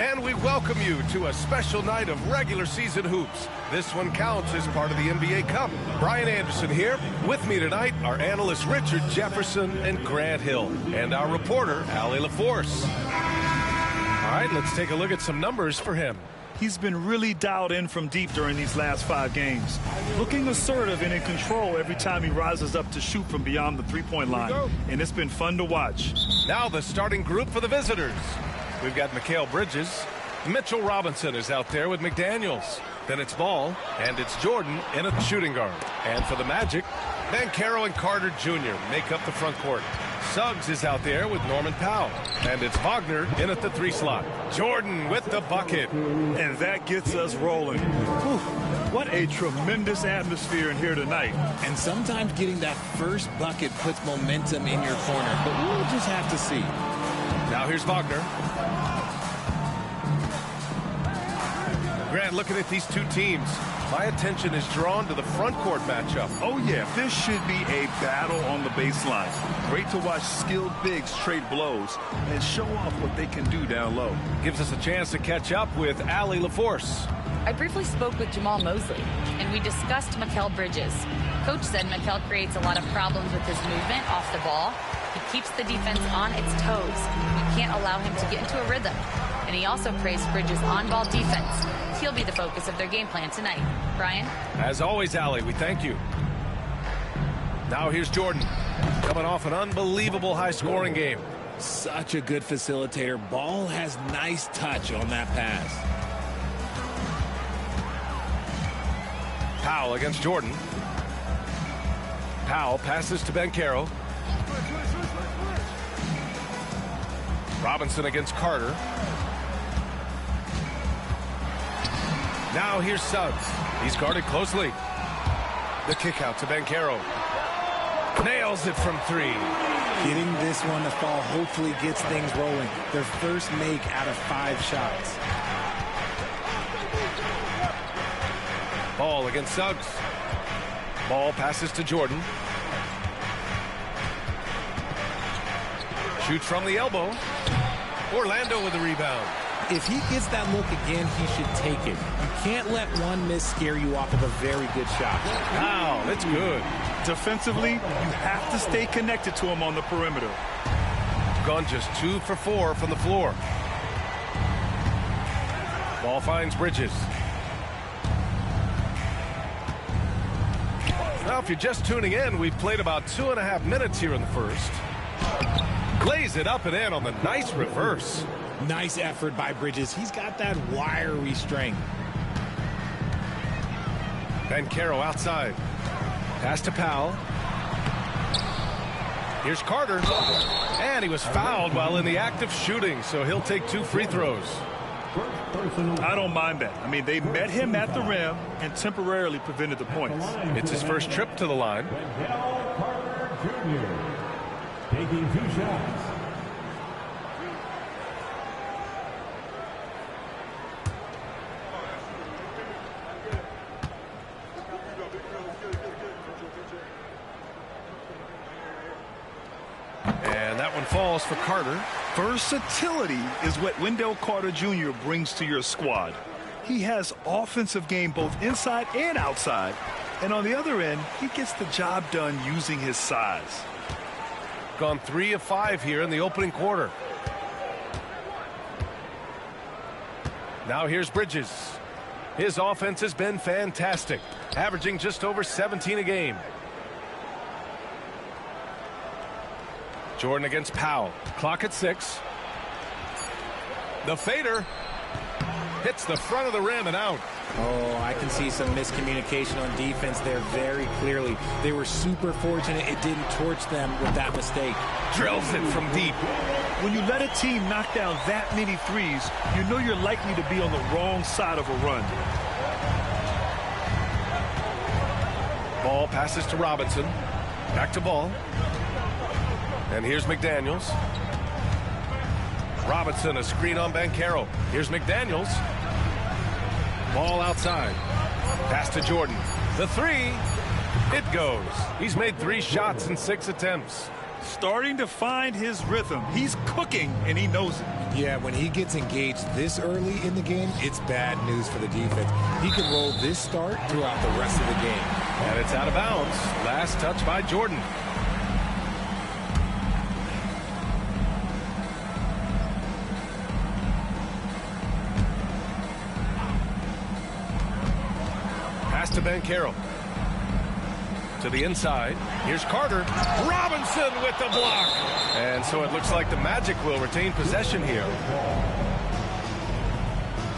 And we welcome you to a special night of regular season hoops. This one counts as part of the NBA Cup. Brian Anderson here. With me tonight are analysts Richard Jefferson and Grant Hill, and our reporter, Allie LaForce. All right, let's take a look at some numbers for him. He's been really dialed in from deep during these last 5 games. Looking assertive and in control every time he rises up to shoot from beyond the three-point line. And it's been fun to watch. Now the starting group for the visitors. We've got Mikal Bridges. Mitchell Robinson is out there with McDaniels. Then it's Ball, and it's Jordan in a shooting guard. And for the Magic, Banchero and Carter Jr. make up the front court. Suggs is out there with Norman Powell. And it's Wagner in at the 3 slot. Jordan with the bucket. And that gets us rolling. Whew, what a tremendous atmosphere in here tonight. And sometimes getting that first bucket puts momentum in your corner. But we'll just have to see. Now here's Wagner. Grant, looking at these two teams, my attention is drawn to the front court matchup. Oh, yeah, this should be a battle on the baseline. Great to watch skilled bigs trade blows and show off what they can do down low. Gives us a chance to catch up with Allie LaForce. I briefly spoke with Jamal Mosley, and we discussed Mikal Bridges. Coach said Mikal creates a lot of problems with his movement off the ball. He keeps the defense on its toes. You can't allow him to get into a rhythm. And he also praised Bridges' on-ball defense. He'll be the focus of their game plan tonight. Brian? As always, Allie, we thank you. Now here's Jordan, coming off an unbelievable high-scoring game. Such a good facilitator. Ball has nice touch on that pass. Powell against Jordan. Powell passes to Banchero. Robinson against Carter. Now here's Suggs. He's guarded closely. The kick out to Banchero. Nails it from 3. Getting this one to fall hopefully gets things rolling. Their first make out of 5 shots. Ball against Suggs. Ball passes to Jordan. Shoots from the elbow. Orlando with the rebound. If he gets that look again, he should take it. You can't let one miss scare you off of a very good shot. Wow, that's good. Defensively, you have to stay connected to him on the perimeter. Gone just 2 for 4 from the floor. Ball finds Bridges. Now, if you're just tuning in, we've played about 2.5 minutes here in the first. Lays it up and in on the nice reverse. Nice effort by Bridges. He's got that wiry strength. Banchero outside. Pass to Powell. Here's Carter. And he was fouled while in the act of shooting, so he'll take 2 free throws. I don't mind that. I mean, they met him at the rim and temporarily prevented the points. It's his first trip to the line. Carter Jr. taking 2 shots. And that one falls for Carter. Versatility is what Wendell Carter Jr. brings to your squad. He has offensive game both inside and outside. And on the other end, he gets the job done using his size. Gone 3 of 5 here in the opening quarter. Now here's Bridges. His offense has been fantastic, averaging just over 17 a game. Jordan against Powell. Clock at 6. The fader hits the front of the rim and out. Oh, I can see some miscommunication on defense there very clearly. They were super fortunate it didn't torch them with that mistake. Drills it from deep. When you let a team knock down that many threes, you know you're likely to be on the wrong side of a run. Ball passes to Robinson. Back to Ball. And here's McDaniels. Robinson, a screen on Banchero. Here's McDaniels. Ball outside. Pass to Jordan. The 3. It goes. He's made 3 shots in 6 attempts. starting to find his rhythm. He's cooking, and he knows it. Yeah, when he gets engaged this early in the game, it's bad news for the defense. He can roll this start throughout the rest of the game. And it's out of bounds. Last touch by Jordan. Pass to Banchero. To the inside. Here's Carter. Robinson with the block. And so it looks like the Magic will retain possession here.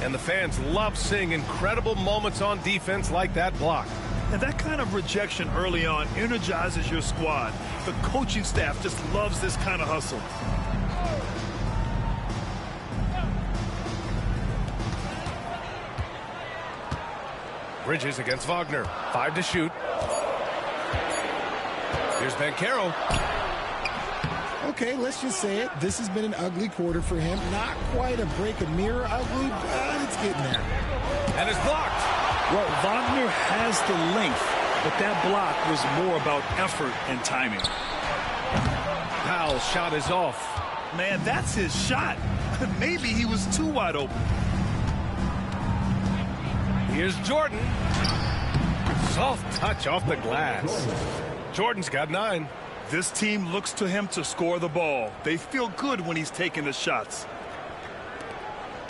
And the fans love seeing incredible moments on defense like that block. And that kind of rejection early on energizes your squad. The coaching staff just loves this kind of hustle. Bridges against Wagner. 5 to shoot. Here's Banchero. Okay, let's just say it. This has been an ugly quarter for him. Not quite a break a mirror ugly, but it's getting there. And it's blocked. Well, Wagner has the length, but that block was more about effort and timing. Powell's shot is off. Man, that's his shot. Maybe he was too wide open. Here's Jordan. Soft touch off the glass. Jordan's got 9. This team looks to him to score the ball. They feel good when he's taking the shots.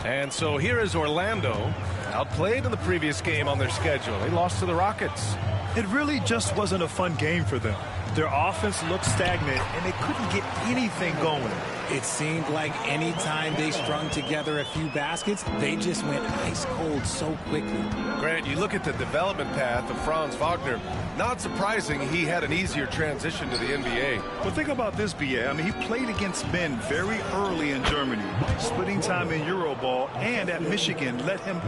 And so here is Orlando, outplayed in the previous game on their schedule. They lost to the Rockets. It really just wasn't a fun game for them. Their offense looked stagnant, and they couldn't get anything going. It seemed like any time they strung together a few baskets, they just went ice cold so quickly. Grant, you look at the development path of Franz Wagner. Not surprising he had an easier transition to the NBA. Well, think about this, B.A. I mean, he played against men very early in Germany. Splitting time in Euroball and at Michigan let him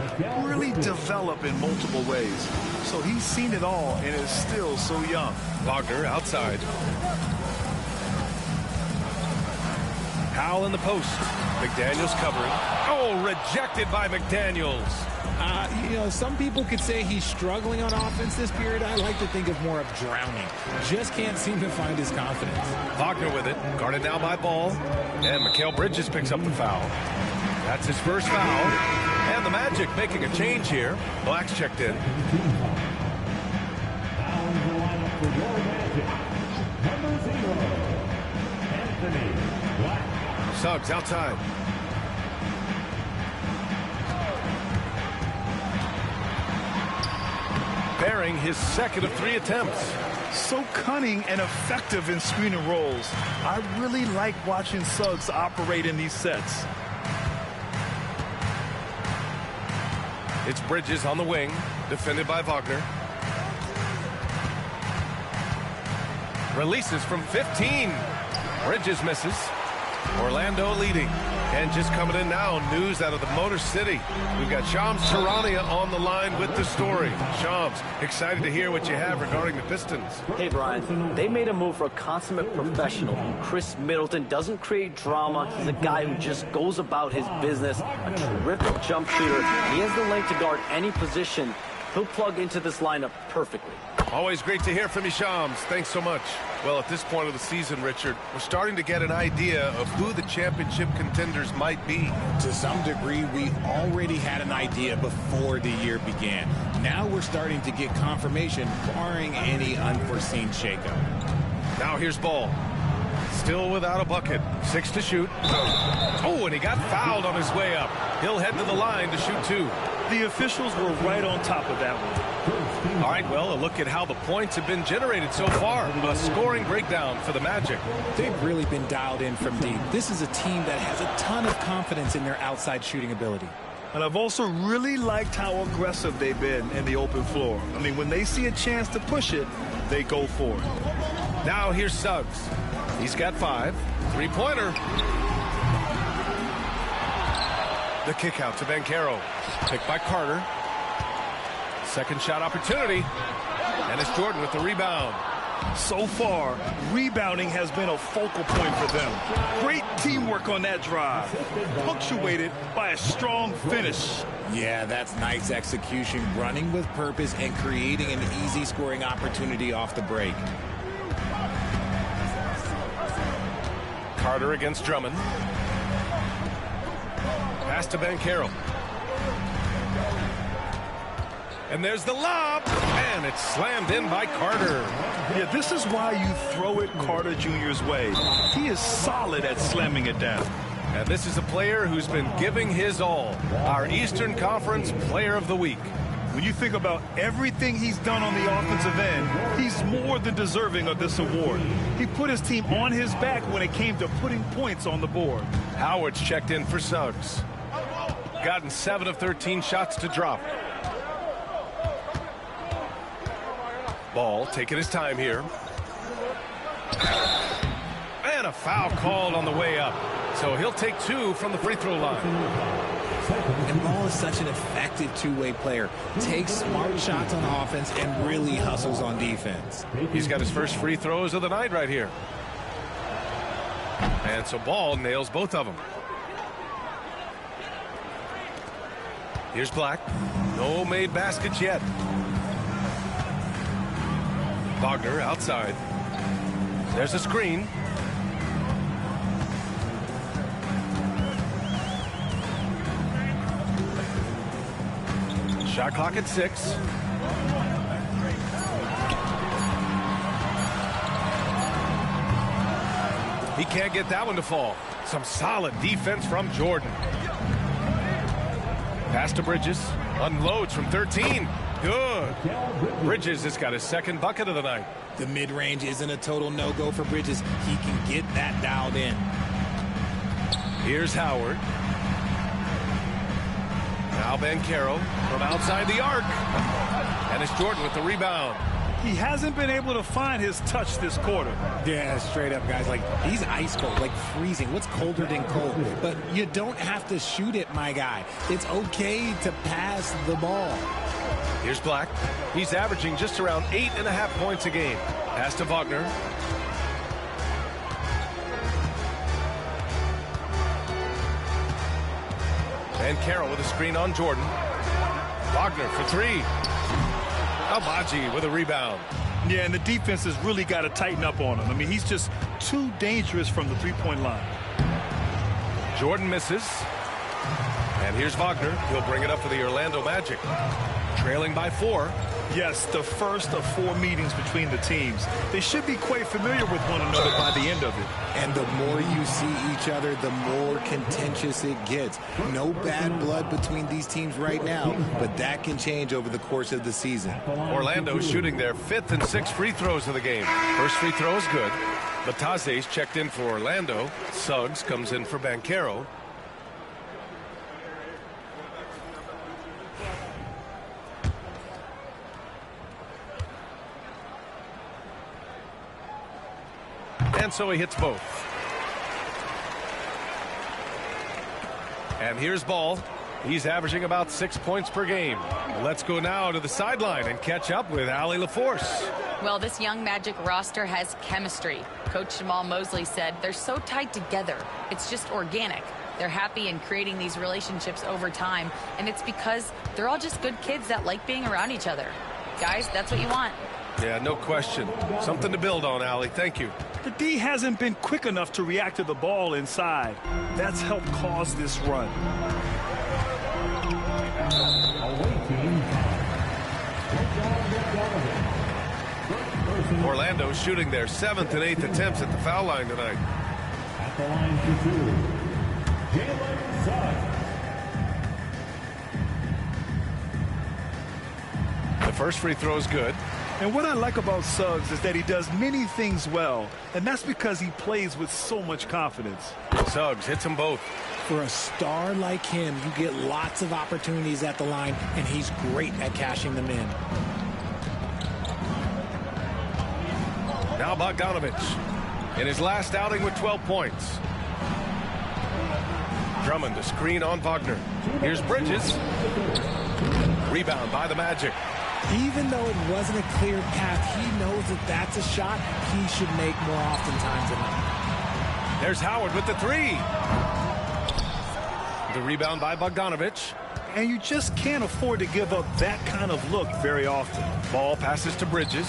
really develop in multiple ways. So he's seen it all and is still so young. Wagner outside. Powell in the post. McDaniels covering. Oh, rejected by McDaniels. You know, some people could say he's struggling on offense this period. I like to think of more of drowning. Just can't seem to find his confidence. Wagner with it. Guarded now by Ball. And Mikal Bridges picks up the foul. That's his first foul. And the Magic making a change here. Black's checked in. Suggs outside. Bearing his second of 3 attempts. So cunning and effective in screen and rolls. I really like watching Suggs operate in these sets. It's Bridges on the wing, defended by Wagner. Releases from 15. Bridges misses. Orlando leading. And just coming in now, news out of the Motor City. We've got Shams Charania on the line with the story. Shams, excited to hear what you have regarding the Pistons. Hey, Brian, they made a move for a consummate professional. Chris Middleton doesn't create drama. He's a guy who just goes about his business. A terrific jump shooter. He has the length to guard any position. He'll plug into this lineup perfectly. Always great to hear from you, Shams. Thanks so much. Well, at this point of the season, Richard, we're starting to get an idea of who the championship contenders might be. To some degree, we already had an idea before the year began. Now we're starting to get confirmation, barring any unforeseen shakeup. Now here's Ball. Still without a bucket. 6 to shoot. Oh, and he got fouled on his way up. He'll head to the line to shoot 2. The officials were right on top of that one. All right, well, a look at how the points have been generated so far. A scoring breakdown for the Magic. They've really been dialed in from deep. This is a team that has a ton of confidence in their outside shooting ability. And I've also really liked how aggressive they've been in the open floor. I mean, when they see a chance to push it, they go for it. Now here's Suggs. He's got 5. 3-pointer. The kick out to Banchero. Picked by Carter. Second shot opportunity. And it's Jordan with the rebound. So far, rebounding has been a focal point for them. Great teamwork on that drive, punctuated by a strong finish. Yeah, that's nice execution, running with purpose and creating an easy scoring opportunity off the break. Carter against Drummond. Pass to Banchero. And there's the lob, and it's slammed in by Carter. Yeah, this is why you throw it Carter Jr.'s way. He is solid at slamming it down. And this is a player who's been giving his all. Our Eastern Conference Player of the Week. When you think about everything he's done on the offensive end, he's more than deserving of this award. He put his team on his back when it came to putting points on the board. Howard's checked in for Suggs. Gotten 7 of 13 shots to drop. Ball taking his time here. And a foul called on the way up. So he'll take 2 from the free throw line. And Ball is such an effective two-way player. Takes smart shots on offense and really hustles on defense. He's got his first free throws of the night right here. And so Ball nails both of them. Here's Black. No made baskets yet. Wagner outside. There's a screen. Shot clock at 6. He can't get that one to fall. Some solid defense from Jordan. Pass to Bridges. Unloads from 13. Good. Bridges has got his second bucket of the night. The mid-range isn't a total no-go for Bridges. He can get that dialed in. Here's Howard. Now Banchero from outside the arc. And it's Jordan with the rebound. He hasn't been able to find his touch this quarter. Yeah, straight up, guys. Like, he's ice cold, like freezing. What's colder than cold? But you don't have to shoot it, my guy. It's okay to pass the ball. Here's Black. He's averaging just around 8.5 points a game. Pass to Wagner. And Carroll with a screen on Jordan. Wagner for 3. Albaji with a rebound. Yeah, and the defense has really got to tighten up on him. I mean, he's just too dangerous from the three-point line. Jordan misses. And here's Wagner. He'll bring it up for the Orlando Magic. Trailing by 4. Yes, the first of 4 meetings between the teams. They should be quite familiar with one another by the end of it. And the more you see each other, the more contentious it gets. No bad blood between these teams right now, but that can change over the course of the season. Orlando shooting their 5th and 6th free throws of the game. First free throw is good. Batase's checked in for Orlando. Suggs comes in for Banchero. And so he hits both. And here's Ball. He's averaging about 6 points per game. Let's go now to the sideline and catch up with Allie LaForce. Well, this young Magic roster has chemistry. Coach Jamal Mosley said they're so tight together. It's just organic. They're happy in creating these relationships over time, and it's because they're all just good kids that like being around each other. Guys, that's what you want. Yeah, no question. Something to build on, Allie. Thank you. The D hasn't been quick enough to react to the ball inside. That's helped cause this run. Orlando shooting their 7th and 8th attempts at the foul line tonight. At the line for 2, Jalen Suggs. The first free throw is good. And what I like about Suggs is that he does many things well, and that's because he plays with so much confidence. Suggs hits them both. For a star like him, you get lots of opportunities at the line, and he's great at cashing them in. Now Bogdanovich in his last outing with 12 points. Drummond to screen on Wagner. Here's Bridges. Rebound by the Magic. Even though it wasn't a clear path, he knows that that's a shot he should make more oftentimes than not. There's Howard with the 3. The rebound by Bogdanovich. And you just can't afford to give up that kind of look very often. Ball passes to Bridges.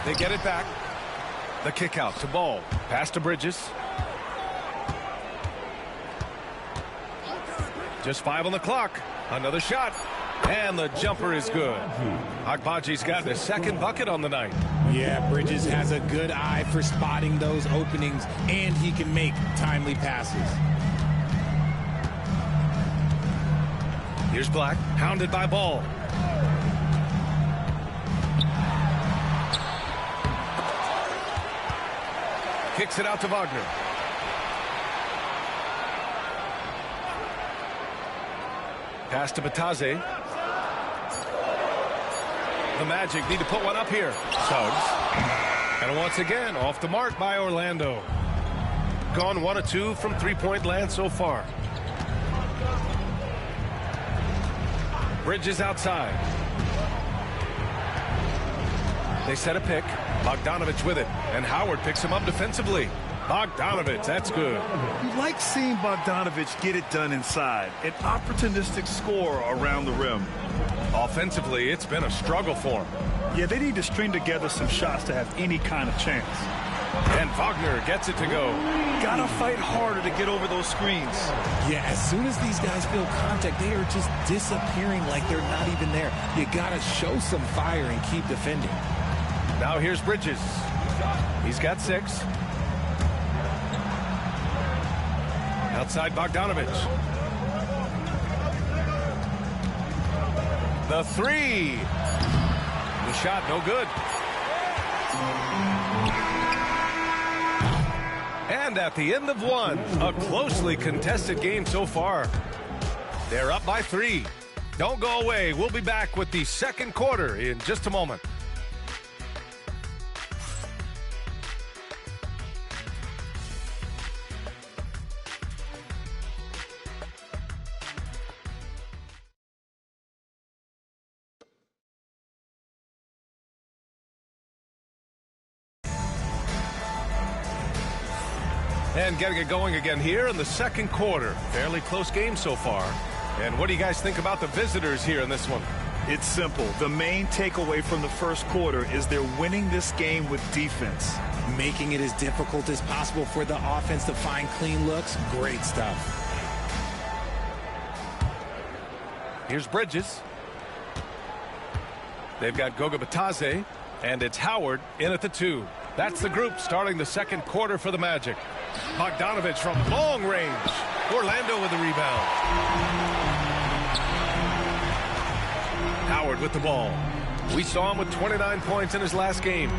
They get it back. The kick out to Ball. Pass to Bridges. Just 5 on the clock. Another shot. And the jumper is good. Agbaji's got his second bucket on the night. Yeah, Bridges has a good eye for spotting those openings, and he can make timely passes. Here's Black, hounded by Ball. Kicks it out to Wagner. Pass to Batase. The Magic need to put one up here. Suggs. And once again, off the mark by Orlando. Gone 1 of 2 from three-point land so far. Bridges outside. They set a pick. Bogdanovich with it. And Howard picks him up defensively. Bogdanovich, that's good. You like seeing Bogdanovich get it done inside. An opportunistic score around the rim. Offensively, it's been a struggle for him. Yeah, they need to string together some shots to have any kind of chance. And Wagner gets it to go. Gotta fight harder to get over those screens. Yeah, as soon as these guys feel contact, they are just disappearing like they're not even there. You gotta show some fire and keep defending. Now here's Bridges. He's got 6. Outside Bogdanovich. The 3. The shot, no good. And at the end of 1, a closely contested game so far. They're up by 3. Don't go away. We'll be back with the second quarter in just a moment. And getting it going again here in the second quarter. Fairly close game so far. And what do you guys think about the visitors here in this one? It's simple. The main takeaway from the first quarter is they're winning this game with defense. Making it as difficult as possible for the offense to find clean looks. Great stuff. Here's Bridges. They've got Goga Batase. And it's Howard in at the 2. That's the group starting the second quarter for the Magic. Bogdanovich from long range. Orlando with the rebound. Howard with the ball. We saw him with 29 points in his last game.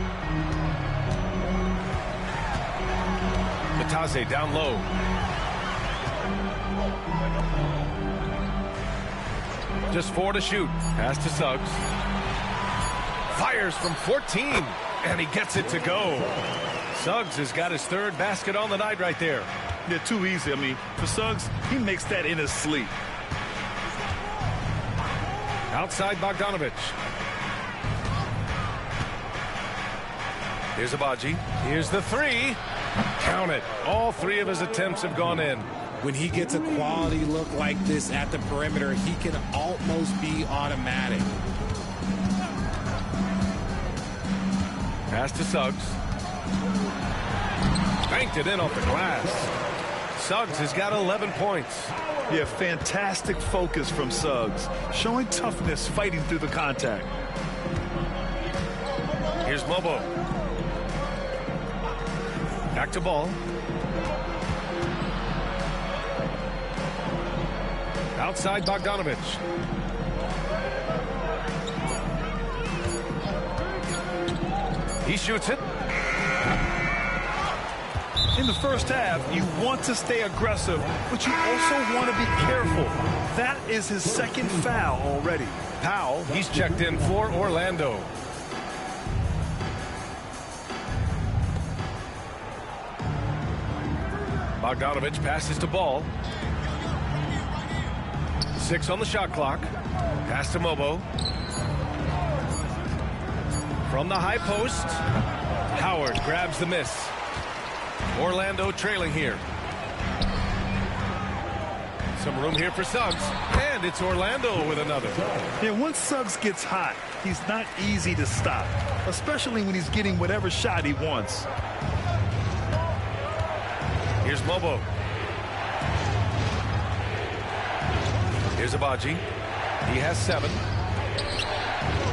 Batase down low. Just 4 to shoot. Pass to Suggs. Fires from 14. And he gets it to go. Suggs has got his 3rd basket on the night right there. They're too easy. I mean, for Suggs, he makes that in his sleep. Outside Bogdanovich. Here's Agbaji. Here's the 3. Count it. All 3 of his attempts have gone in. When he gets a quality look like this at the perimeter, he can almost be automatic. Pass to Suggs. Banked it in off the glass. Suggs has got 11 points. Yeah, fantastic focus from Suggs. Showing toughness fighting through the contact. Here's Mobo. Back to Ball. Outside Bogdanovich. He shoots it. In the first half, you want to stay aggressive, but you also want to be careful. That is his 2nd foul already. Powell, he's checked in for Orlando. Bogdanovich passes to Ball. 6 on the shot clock. Pass to Mobo. From the high post, Howard grabs the miss. Orlando trailing here. Some room here for Suggs, and it's Orlando with another. Yeah, once Suggs gets hot, he's not easy to stop, especially when he's getting whatever shot he wants. Here's Mobo. Here's Agbaji. He has 7.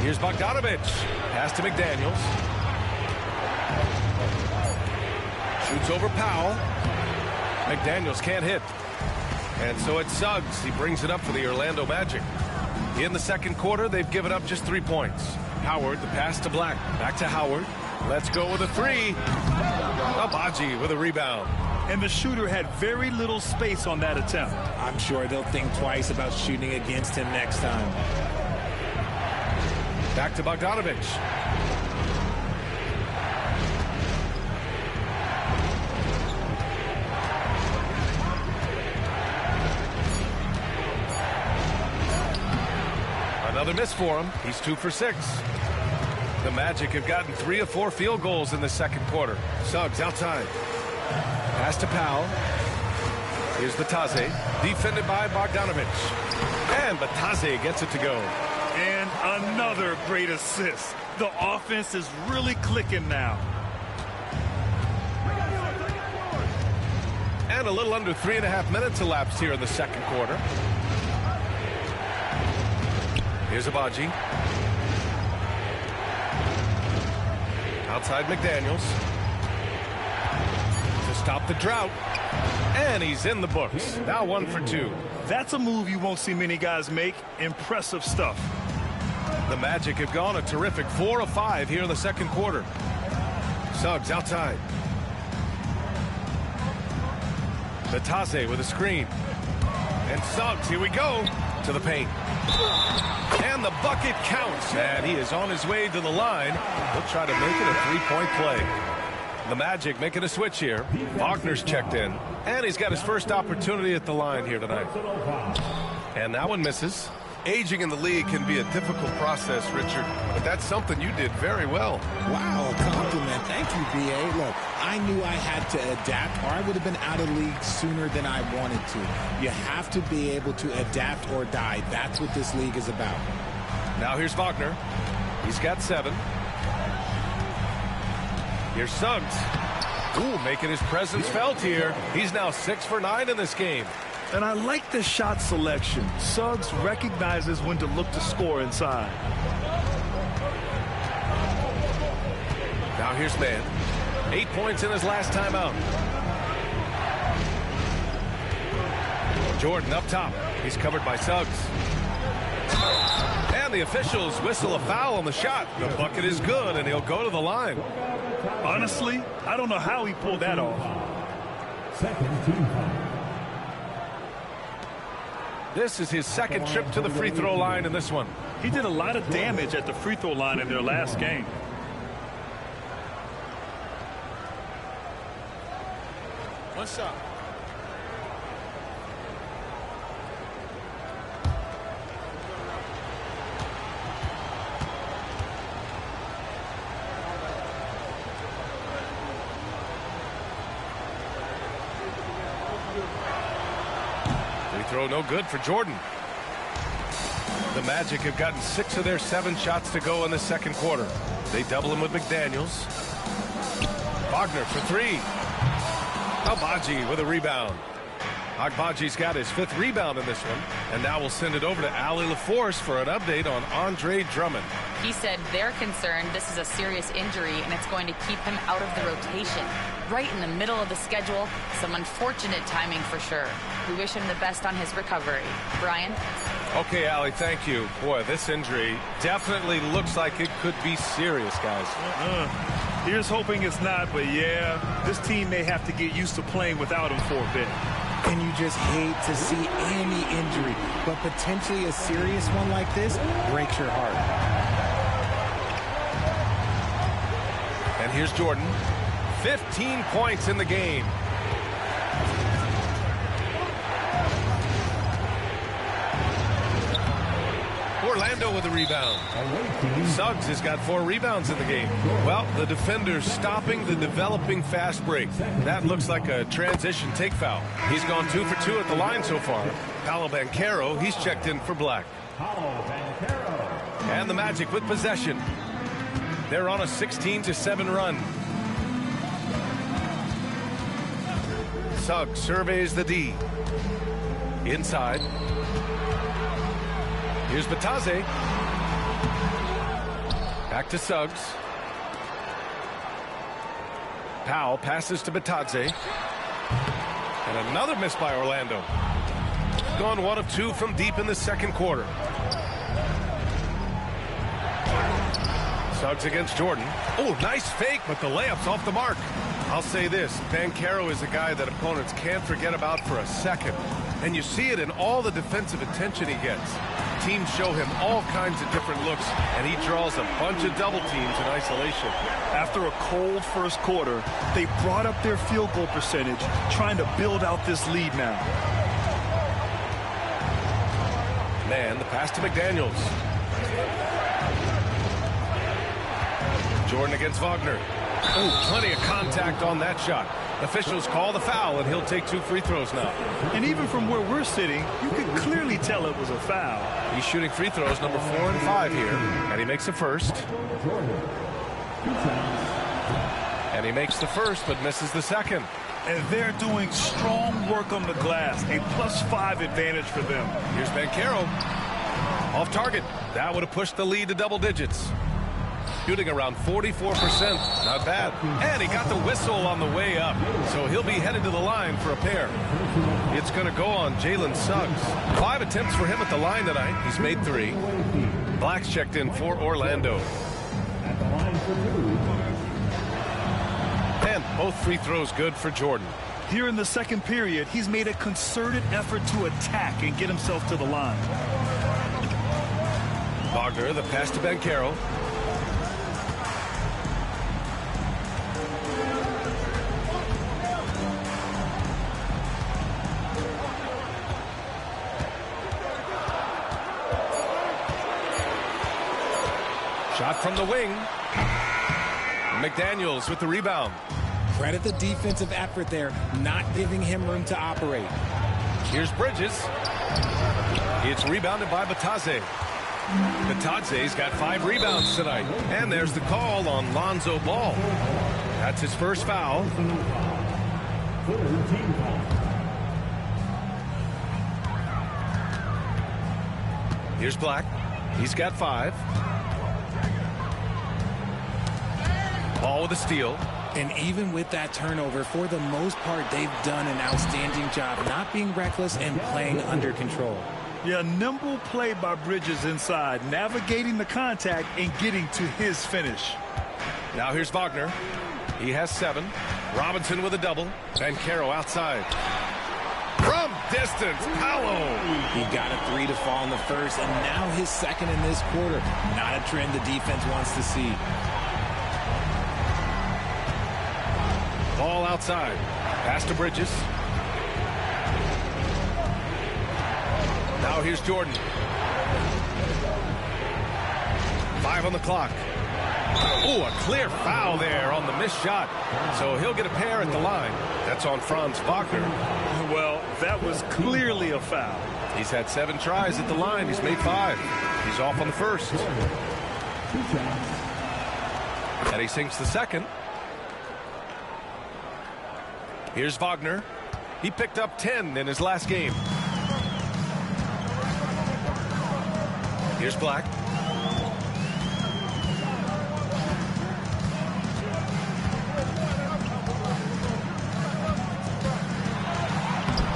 Here's Bogdanovich. Pass to McDaniels. Shoots over Powell. McDaniels can't hit. And so it's Suggs. He brings it up for the Orlando Magic. In the second quarter, they've given up just 3 points. Howard, the pass to Black. Back to Howard. Let's go with a 3. Agbaji with a rebound. And the shooter had very little space on that attempt. I'm sure they'll think twice about shooting against him next time. Back to Bogdanovich. Another miss for him. He's 2 for 6. The Magic have gotten 3 of 4 field goals in the second quarter. Suggs outside. Pass to Powell. Here's Batase. Defended by Bogdanovich. And Batase gets it to go. And another great assist. The offense is really clicking now. And a little under 3.5 minutes elapsed here in the second quarter. Here's Agbaji. Outside McDaniels. To stop the drought. And he's in the books. Now 1 for 2. That's a move you won't see many guys make. Impressive stuff. The Magic have gone a terrific 4 of 5 here in the second quarter. Suggs outside. Batase with a screen. And Suggs, here we go, to the paint. And the bucket counts. And he is on his way to the line. He'll try to make it a 3-point play. The Magic making a switch here. Wagner's checked in. And he's got his first opportunity at the line here tonight. And that one misses. Aging in the league can be a difficult process, Richard, but that's something you did very well. Wow, a compliment. Thank you, B.A. Look, I knew I had to adapt or I would have been out of league sooner than I wanted to. You have to be able to adapt or die. That's what this league is about. Now here's Wagner. He's got 7. Here's Suggs. Ooh, making his presence felt here. He's now 6 for 9 in this game. And I like the shot selection. Suggs recognizes when to look to score inside. Now here's Mann. 8 points in his last time out. Jordan up top. He's covered by Suggs. And the officials whistle a foul on the shot. The bucket is good, and he'll go to the line. Honestly, I don't know how he pulled that off. Second team foul. This is his second trip to the free throw line in this one. He did a lot of damage at the free throw line in their last game. One shot. Throw no good for Jordan. The Magic have gotten 6 of their 7 shots to go in the second quarter. They double him with McDaniels. Wagner for 3. Agbaji with a rebound. Agbaji's got his 5th rebound in this one. And now we'll send it over to Allie LaForce for an update on Andre Drummond. He said they're concerned this is a serious injury and it's going to keep him out of the rotation. Right in the middle of the schedule, some unfortunate timing for sure. We wish him the best on his recovery. Brian? Okay, Allie, thank you. Boy, this injury definitely looks like it could be serious, guys. Here's hoping it's not, but yeah, this team may have to get used to playing without him for a bit. And you just hate to see any injury, but potentially a serious one like this breaks your heart. And here's Jordan. 15 points in the game. Orlando with a rebound. Suggs has got 4 rebounds in the game. Well, the defender's stopping the developing fast break. That looks like a transition take foul. He's gone 2 for 2 at the line so far. Paolo Banchero, he's checked in for Black. And the Magic with possession. They're on a 16-7 run. Suggs surveys the D. Inside. Here's Batadze. Back to Suggs. Powell passes to Batadze. And another miss by Orlando. Gone 1 of 2 from deep in the second quarter. Suggs against Jordan. Oh, nice fake, but the layup's off the mark. I'll say this, Banchero is a guy that opponents can't forget about for a second. And you see it in all the defensive attention he gets. Teams show him all kinds of different looks, and he draws a bunch of double teams in isolation. After a cold first quarter, they brought up their field goal percentage, trying to build out this lead now. Man, the pass to McDaniels. Jordan against Wagner. Oh, plenty of contact on that shot. Officials call the foul, and he'll take 2 free throws now. And even from where we're sitting, you can clearly tell it was a foul. He's shooting free throws number 4 and 5 here, and he makes the first. And he makes the first, but misses the second. And they're doing strong work on the glass, a +5 advantage for them. Here's Banchero. Off target. That would have pushed the lead to double digits. Shooting around 44%. Not bad. And he got the whistle on the way up. So he'll be headed to the line for a pair. It's going to go on Jalen Suggs. 5 attempts for him at the line tonight. He's made 3. Black's checked in for Orlando. And both free throws good for Jordan. Here in the second period, he's made a concerted effort to attack and get himself to the line. Wagner, the pass to Banchero. Shot from the wing. McDaniels with the rebound. Credit the defensive effort there, not giving him room to operate. Here's Bridges. It's rebounded by Batadze. Batadze's got 5 rebounds tonight. And there's the call on Lonzo Ball. That's his first foul. Here's Black. He's got 5. Ball with a steal. And even with that turnover, for the most part, they've done an outstanding job not being reckless and playing under control. Yeah, nimble play by Bridges inside, navigating the contact and getting to his finish. Now here's Wagner. He has 7. Robinson with a double. Banchero outside. From distance, Paolo. He got a 3 to fall in the first, and now his second in this quarter. Not a trend the defense wants to see. Ball outside. Pass to Bridges. Now here's Jordan. 5 on the clock. Oh, a clear foul there on the missed shot. So he'll get a pair at the line. That's on Franz Wagner. Well, that was clearly a foul. He's had 7 tries at the line. He's made 5. He's off on the first. And he sinks the second. Here's Wagner. He picked up 10 in his last game. Here's Black.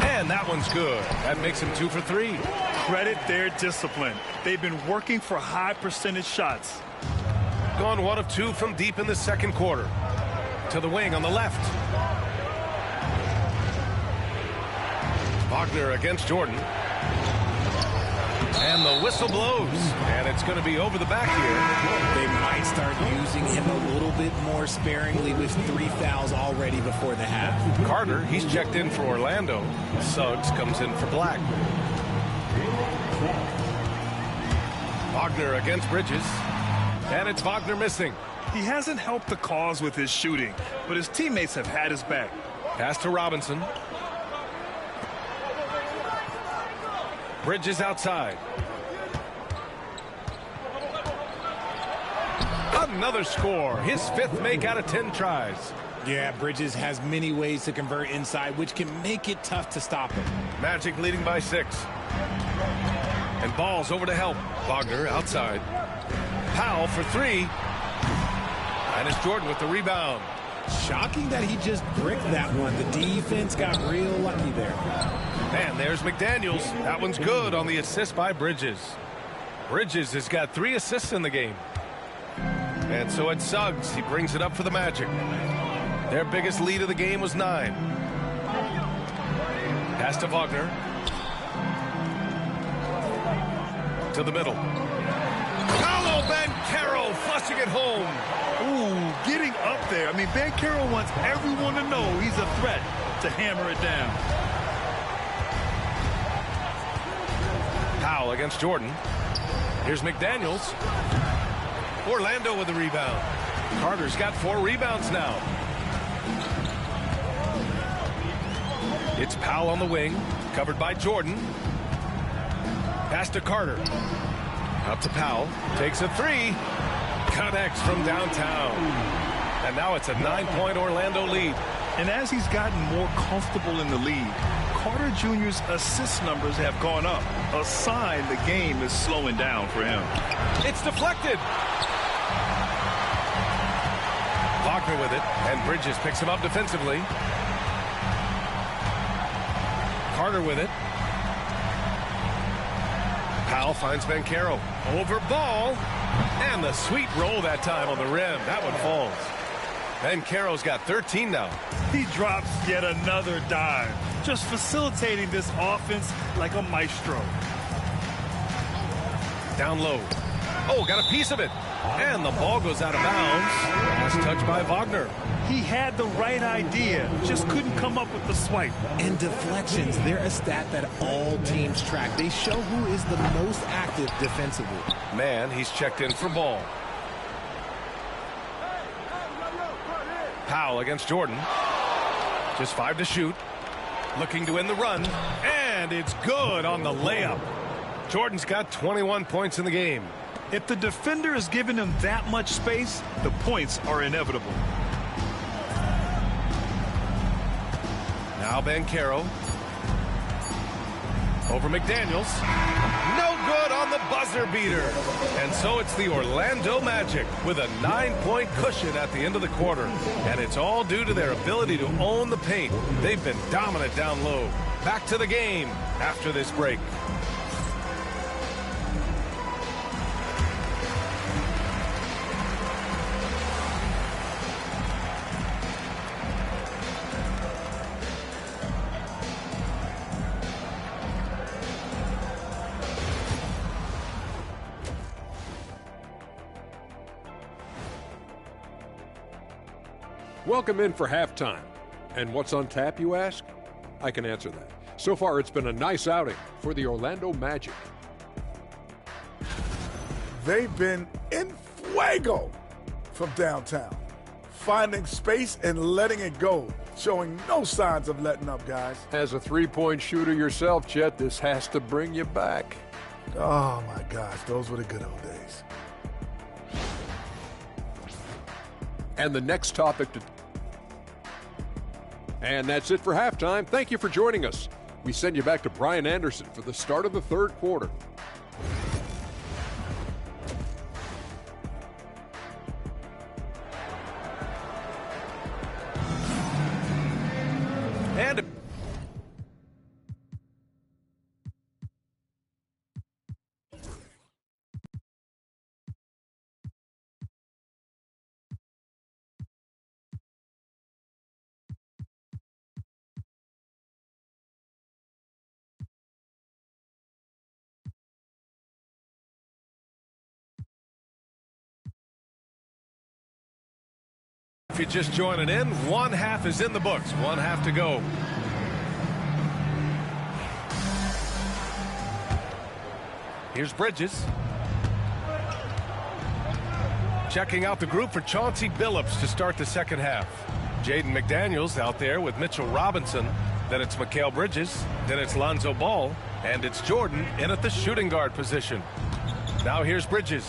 And that one's good. That makes him 2 for 3. Credit their discipline. They've been working for high percentage shots. Gone 1 of 2 from deep in the second quarter. To the wing on the left. Wagner against Jordan. And the whistle blows. And it's going to be over the back here. They might start using him a little bit more sparingly with 3 fouls already before the half. Carter, he's checked in for Orlando. Suggs comes in for Black. Wagner against Bridges. And it's Wagner missing. He hasn't helped the cause with his shooting, but his teammates have had his back. Pass to Robinson. Bridges outside. Another score. His 5th make out of 10 tries. Yeah, Bridges has many ways to convert inside, which can make it tough to stop him. Magic leading by 6. And Ball's over to help. Wagner outside. Powell for 3. And it's Jordan with the rebound. Shocking that he just bricked that one. The defense got real lucky there. And there's McDaniels. That one's good on the assist by Bridges. Bridges has got 3 assists in the game. And so it's Suggs. He brings it up for the Magic. Their biggest lead of the game was 9. Pass to Wagner. To the middle. Paolo Banchero flushing it home. Ooh, getting up there. I mean, Banchero wants everyone to know he's a threat to hammer it down. Powell against Jordan. Here's McDaniels. Orlando with the rebound. Carter's got 4 rebounds now. It's Powell on the wing, covered by Jordan. Pass to Carter. Up to Powell. Takes a 3. Connects from downtown. And now it's a 9-point Orlando lead. And as he's gotten more comfortable in the lead, Carter Jr.'s assist numbers have gone up. A sign the game is slowing down for him. It's deflected. Wagner with it, and Bridges picks him up defensively. Carter with it. Powell finds Banchero. Over Ball. And the sweet roll that time on the rim. That one falls. Banchero's got 13 now. He drops yet another dive, just facilitating this offense like a maestro. Down low. Oh, got a piece of it. And the ball goes out of bounds. Last touch by Wagner. He had the right idea, just couldn't come up with the swipe. And deflections, they're a stat that all teams track. They show who is the most active defensively. Man, he's checked in for Ball. Powell against Jordan. Just 5 to shoot. Looking to win the run. And it's good on the layup. Jordan's got 21 points in the game. If the defender is giving him that much space, the points are inevitable. Now Banchero. Over McDaniels. No good on the buzzer beater. And so it's the Orlando Magic with a 9-point cushion at the end of the quarter. And it's all due to their ability to own the paint. They've been dominant down low. Back to the game after this break. Welcome in for halftime. And what's on tap, you ask? I can answer that. So far, it's been a nice outing for the Orlando Magic. They've been in fuego from downtown, finding space and letting it go, showing no signs of letting up, guys. As a three-point shooter yourself, Chet, this has to bring you back. Oh, my gosh, those were the good old days. And the next topic to... And that's it for halftime. Thank you for joining us. We send you back to Brian Anderson for the start of the third quarter. And if you're just joining in, one half is in the books. One half to go. Here's Bridges. Checking out the group for Chauncey Billups to start the second half. Jaden McDaniels out there with Mitchell Robinson. Then it's Mikal Bridges. Then it's Lonzo Ball. And it's Jordan in at the shooting guard position. Now here's Bridges.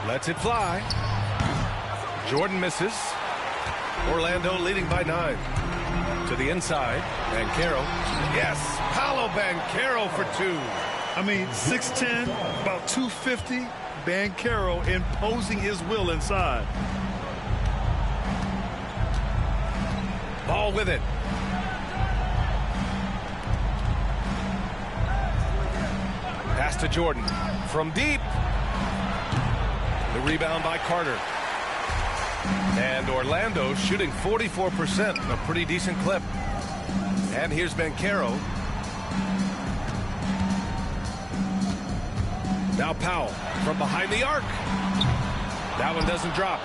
Lets it fly. Jordan misses. Orlando leading by 9. To the inside. Banchero. Yes, Paolo Banchero for 2. I mean, 6'10", about 250. Banchero imposing his will inside. Ball with it. Pass to Jordan. From deep. The rebound by Carter. And Orlando shooting 44%, a pretty decent clip. And here's Banchero. Now Powell from behind the arc. That one doesn't drop.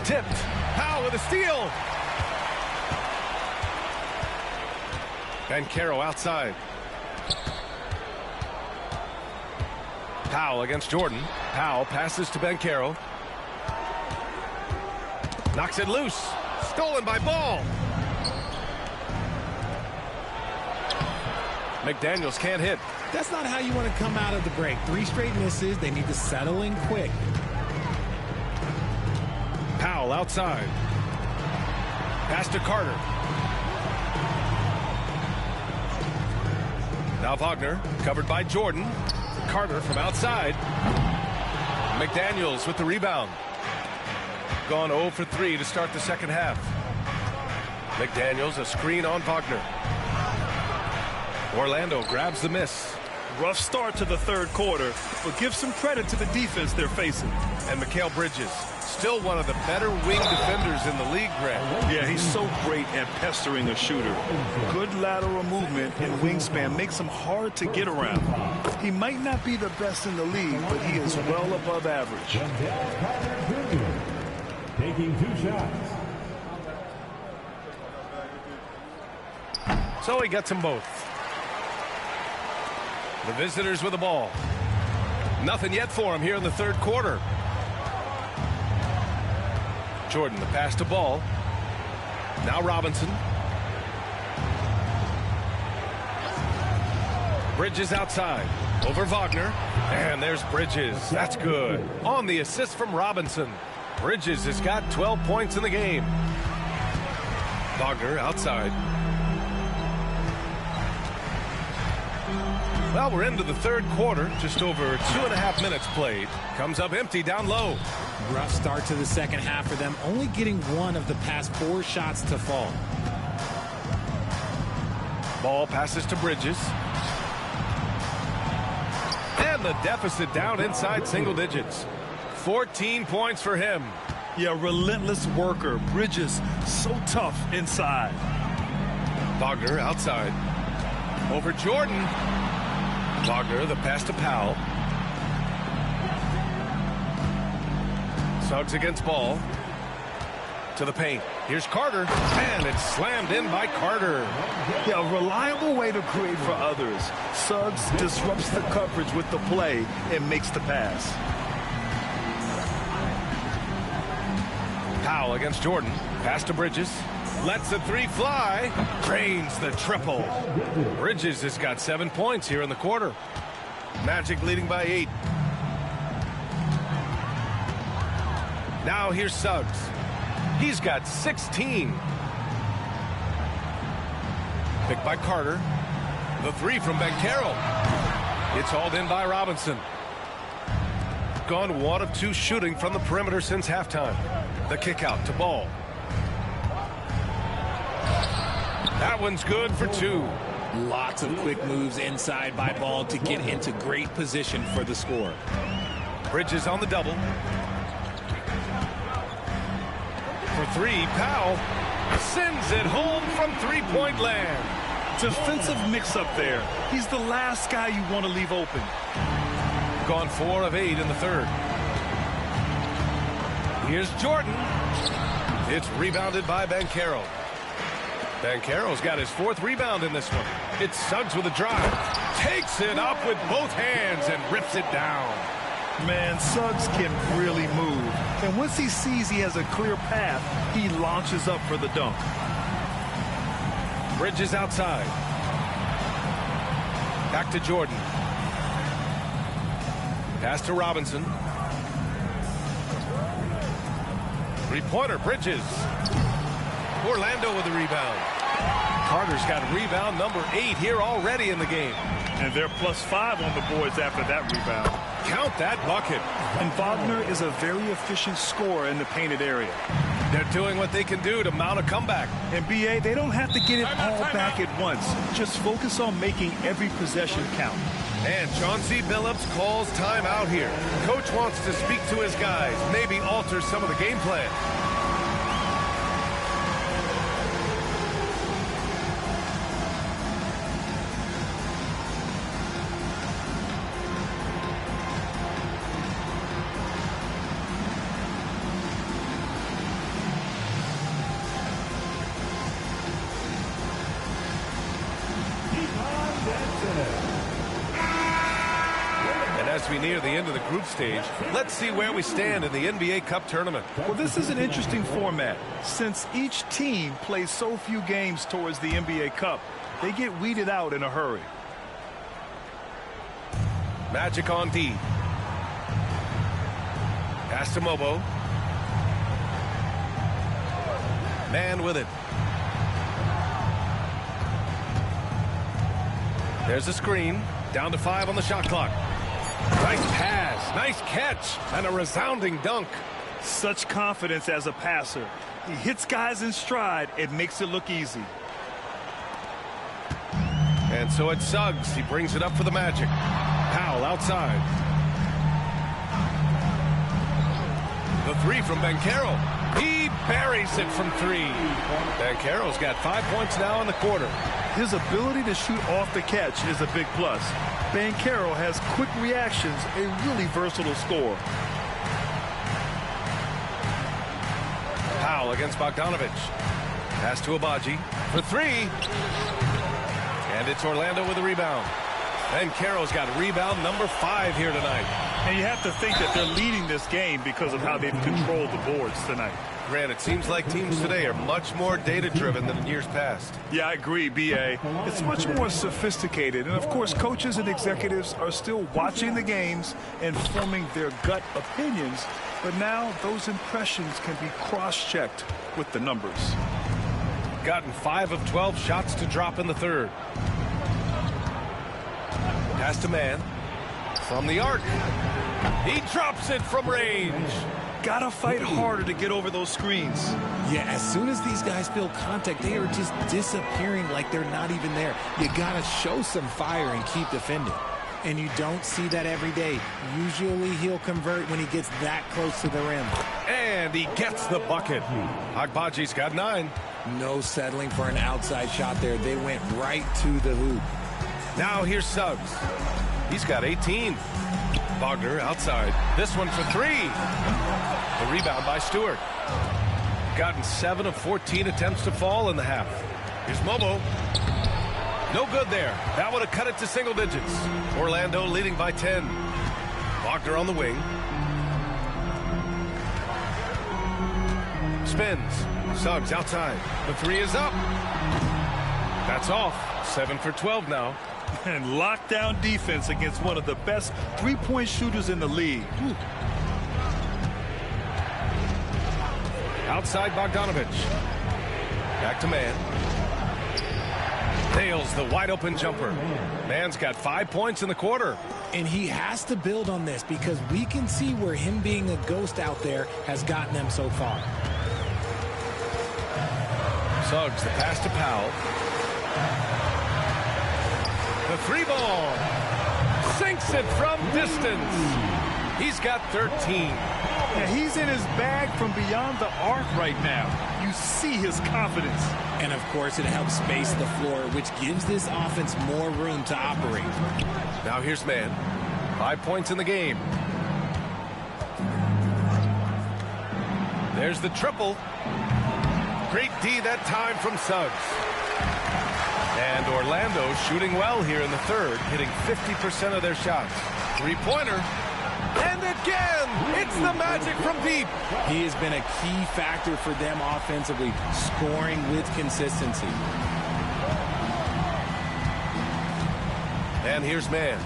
Tipped. Powell with a steal. Banchero outside. Powell against Jordan. Powell passes to Banchero. Knocks it loose. Stolen by Ball. McDaniels can't hit. That's not how you want to come out of the break. 3 straight misses. They need to settle in quick. Powell outside. Pass to Carter. Now Wagner covered by Jordan. Carter from outside. McDaniels with the rebound. Gone 0 for 3 to start the second half. McDaniels a screen on Wagner. Orlando grabs the miss. Rough start to the third quarter, but give some credit to the defense they're facing. And Mikal Bridges, still one of the better wing defenders in the league, Greg. Yeah, he's so great at pestering a shooter. Good lateral movement and wingspan makes him hard to get around. He might not be the best in the league, but he is well above average. Taking 2 shots. So he gets them both. The visitors with the ball. Nothing yet for him here in the third quarter. Jordan, the pass to Ball. Now Robinson. Bridges outside. Over Wagner. And there's Bridges. That's good. On the assist from Robinson. Bridges has got 12 points in the game. Wagner outside. Well, we're into the third quarter. Just over 2.5 minutes played. Comes up empty down low. Rough start to the second half for them. Only getting 1 of the past 4 shots to fall. Ball passes to Bridges. And the deficit down inside single digits. 14 points for him. Yeah, relentless worker. Bridges so tough inside. Wagner outside. Over Jordan. Wagner, the pass to Powell. Suggs against Ball. To the paint. Here's Carter. And it's slammed in by Carter. Yeah, a reliable way to create for others. Suggs disrupts the coverage with the play and makes the pass. Powell against Jordan. Pass to Bridges. Lets the 3 fly. Drains the triple. Bridges has got 7 points here in the quarter. Magic leading by 8. Now here's Suggs. He's got 16. Picked by Carter. The 3 from Banchero. It's hauled in by Robinson. Gone 1 of 2 shooting from the perimeter since halftime. The kick out to Ball. That one's good for 2. Lots of quick moves inside by Ball to get into great position for the score. Bridges on the double. For 3, Powell sends it home from 3-point land. Defensive mix-up there. He's the last guy you want to leave open. Gone 4 of 8 in the third. Here's Jordan. It's rebounded by Banchero. Banchero's got his 4th rebound in this one. It's Suggs with a drive. Takes it up with both hands and rips it down. Man, Suggs can really move. And once he sees he has a clear path, he launches up for the dunk. Bridges outside. Back to Jordan. Pass to Robinson. Three-pointer, Bridges. Orlando with the rebound. Carter's got rebound number 8 here already in the game. And they're +5 on the boards after that rebound. Count that bucket. And Wagner is a very efficient scorer in the painted area. They're doing what they can do to mount a comeback. And BA, they don't have to get it all back at once. Just focus on making every possession count. And Chauncey Billups calls timeout here. Coach wants to speak to his guys, maybe alter some of the game plan. As we near the end of the group stage, let's see where we stand in the NBA Cup tournament. Well, this is an interesting format. Since each team plays so few games towards the NBA Cup, they get weeded out in a hurry. Magic on D. Pass to Mobo. Man with it. There's a screen. Down to 5 on the shot clock. Nice pass, nice catch, and a resounding dunk. Such confidence as a passer. He hits guys in stride and makes it look easy. And so it's Suggs. He brings it up for the Magic. Powell outside. The three from Banchero. He buries it from 3. Banchero's got 5 points now in the quarter. His ability to shoot off the catch is a big plus. Banchero has quick reactions, a really versatile scorer. Powell against Bogdanovich. Pass to Abaji for 3. And it's Orlando with a rebound. Banchero's got rebound number 5 here tonight. And you have to think that they're leading this game because of how they've controlled the boards tonight. Grant, it seems like teams today are much more data-driven than in years past. Yeah, I agree, B.A. It's much more sophisticated. And, of course, coaches and executives are still watching the games and forming their gut opinions. But now those impressions can be cross-checked with the numbers. Gotten 5 of 12 shots to drop in the third. Pass to Man. From the arc. He drops it from range. Gotta fight harder to get over those screens. Yeah, as soon as these guys feel contact, they are just disappearing like they're not even there. You gotta show some fire and keep defending. And you don't see that every day. Usually he'll convert when he gets that close to the rim. And he gets the bucket. Agbaji's got 9. No settling for an outside shot there. They went right to the hoop. Now here's Suggs. He's got 18. Wagner outside. This one for 3. The rebound by Stewart. Gotten 7 of 14 attempts to fall in the half. Here's Mobo. No good there. That would have cut it to single digits. Orlando leading by 10. Wagner on the wing. Spins. Suggs outside. The 3 is up. That's off. 7 for 12 now. And lockdown defense against one of the best three-point shooters in the league. Outside Bogdanovich. Back to Man. Nails the wide-open jumper. Man's got 5 points in the quarter. And he has to build on this because we can see where him being a ghost out there has gotten them so far. Suggs, the pass to Powell. The 3 ball. Sinks it from distance. He's got 13. Yeah, he's in his bag from beyond the arc right now. You see his confidence. And, of course, it helps space the floor, which gives this offense more room to operate. Now here's Man. 5 points in the game. There's the triple. Great D that time from Suggs. And Orlando shooting well here in the third, hitting 50% of their shots. 3-pointer. And again, it's the Magic from deep. He has been a key factor for them offensively, scoring with consistency. And here's Man.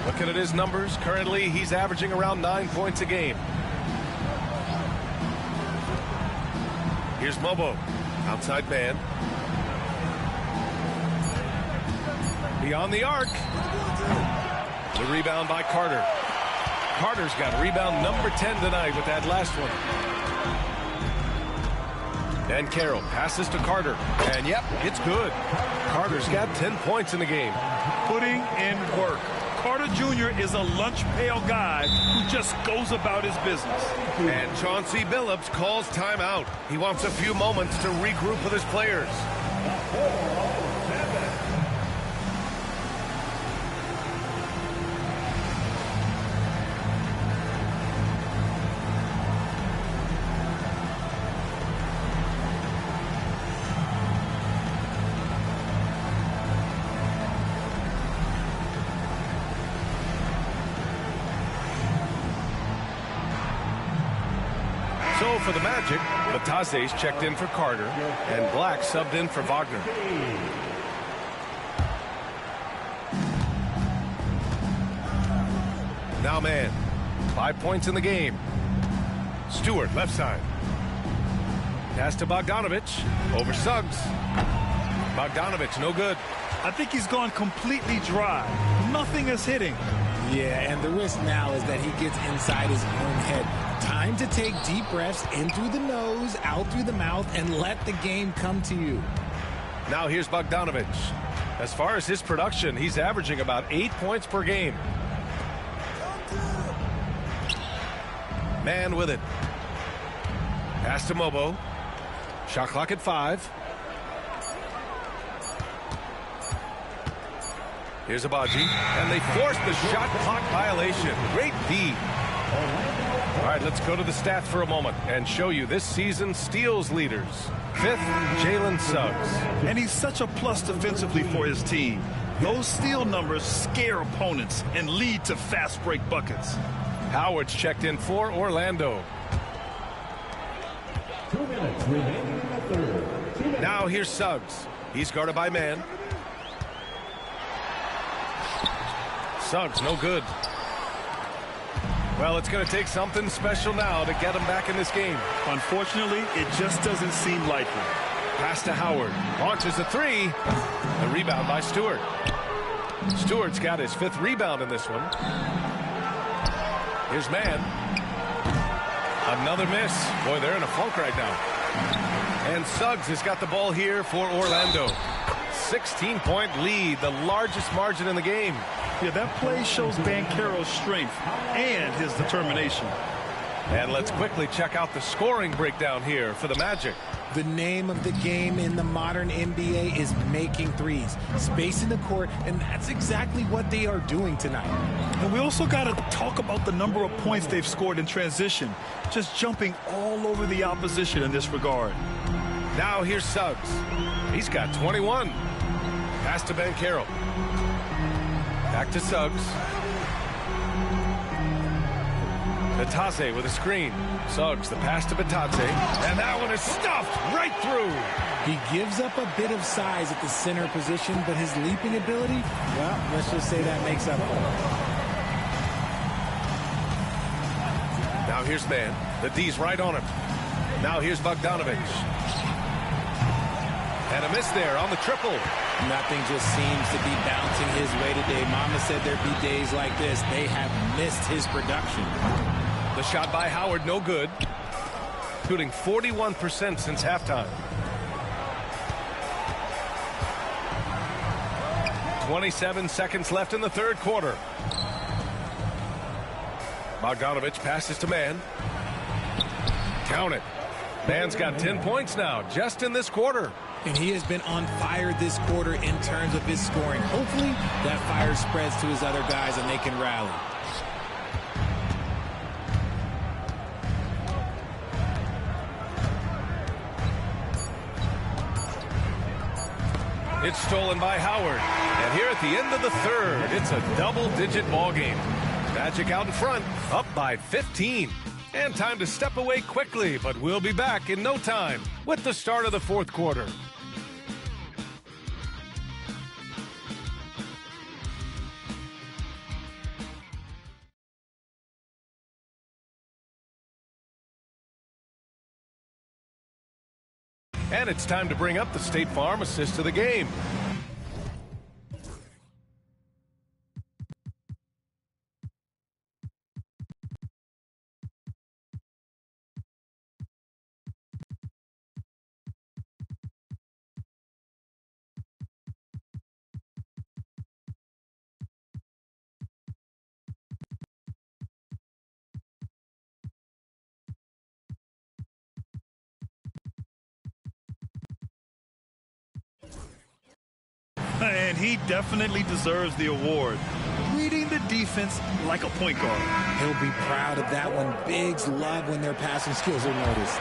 Looking at his numbers, currently he's averaging around 9 points a game. Here's Mobo. Outside man. Beyond the arc. The rebound by Carter. Carter's got rebound number 10 tonight with that last one. And Carroll passes to Carter. And yep, it's good. Carter's got 10 points in the game. Putting in work. Carter Jr. is a lunch pail guy who just goes about his business. And Chauncey Billups calls timeout. He wants a few moments to regroup with his players. So for the Magic, Batase's checked in for Carter, and Black subbed in for Wagner. Now man, 5 points in the game. Stewart, left side. Pass to Bogdanovich, over Suggs. Bogdanovich, no good. I think he's gone completely dry. Nothing is hitting. Yeah, and the risk now is that he gets inside his own head. Time to take deep breaths in through the nose, out through the mouth, and let the game come to you. Now here's Bogdanovich. As far as his production, he's averaging about 8 points per game. Man with it. Pass to Mobo. Shot clock at 5. Here's Abaji, and they force the shot clock violation. Great D. All right, let's go to the stats for a moment and show you this season's steals leaders. 5th, Jalen Suggs. And he's such a plus defensively for his team. Those steal numbers scare opponents and lead to fast break buckets. Howard's checked in for Orlando. 2 minutes remaining in the third. Now here's Suggs. He's guarded by man. Suggs, no good. Well, it's going to take something special now to get him back in this game. Unfortunately, it just doesn't seem likely. Pass to Howard. Launches a 3. The rebound by Stewart. Stewart's got his 5th rebound in this one. Here's man. Another miss. Boy, they're in a funk right now. And Suggs has got the ball here for Orlando. 16-point lead, the largest margin in the game. Yeah, that play shows Banchero's strength and his determination. And let's quickly check out the scoring breakdown here for the Magic. The name of the game in the modern NBA is making threes, spacing the court, and that's exactly what they are doing tonight. And we also got to talk about the number of points they've scored in transition, just jumping all over the opposition in this regard. Now here's Suggs. He's got 21. Pass to Banchero. Back to Suggs. Batadze with a screen. Suggs, the pass to Batadze. And that one is stuffed right through. He gives up a bit of size at the center position, but his leaping ability, well, let's just say that makes up for it. Now here's man. The D's right on him. Now here's Bogdanovich. And a miss there on the triple. Nothing just seems to be bouncing his way today. Mama said there'd be days like this. They have missed his production. The shot by Howard, no good. Shooting 41% since halftime. 27 seconds left in the third quarter. Bogdanovich passes to man. Count it. Man's got 10 points now, just in this quarter. And he has been on fire this quarter in terms of his scoring. Hopefully, that fire spreads to his other guys and they can rally. It's stolen by Howard. And here at the end of the third, it's a double-digit ball game. Magic out in front, up by 15. And time to step away quickly, but we'll be back in no time with the start of the fourth quarter. And it's time to bring up the State Farm assist to the game. And he definitely deserves the award. Reading the defense like a point guard. He'll be proud of that one. Bigs love when their passing skills are noticed.